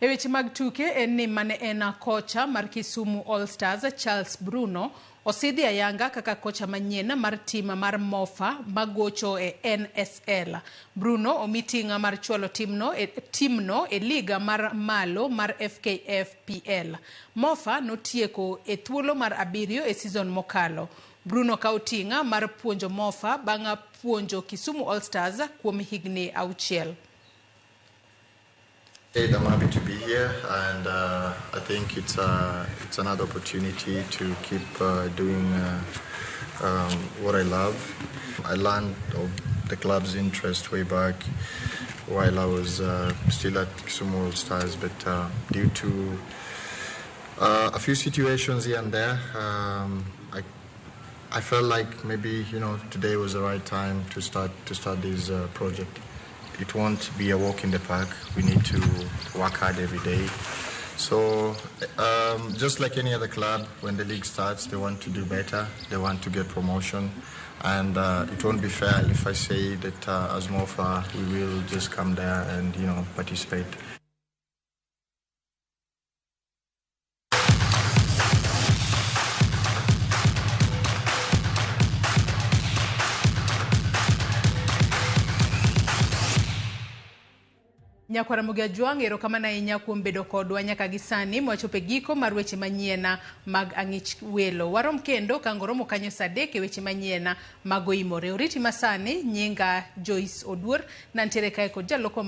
E weche mag tuke en ni mane en kocha mar Kisumu All Stars Charles Bruno osidhi ayanga kaka kocha manyien mar tim mar Mofa magocho e NSL. Bruno omitinga mar chwalo timno e liga mar malo mar FKF PL. Mofa notieko e thuolo mar 7 e season mokalo. Bruno kautinga mar puonjo Mofa banga puonjo Kisumu All Stars kuom higni 6. I'm happy to be here, and I think it's another opportunity to keep doing what I love. I learned of the club's interest way back while I was still at Kisumu All Stars, but due to a few situations here and there, I felt like maybe today was the right time to start this project. It won't be a walk in the park. We need to work hard every day. So just like any other club, when the league starts, they want to do better. They want to get promotion. And it won't be fair if I say that as Mofa, we will just come there and participate. Nyakwara Ramogi Ajuang erokamano ahinya kuom bedo kodwa nyaka gisani mwachopo e giko mar weche manyiena mag ang'ich welo. Warom kendo kangoromo kanyo saa 3 e weche manyiena mag oimore. Oriti masani nyinga Joyce Oduor nantiere kae kod jaloko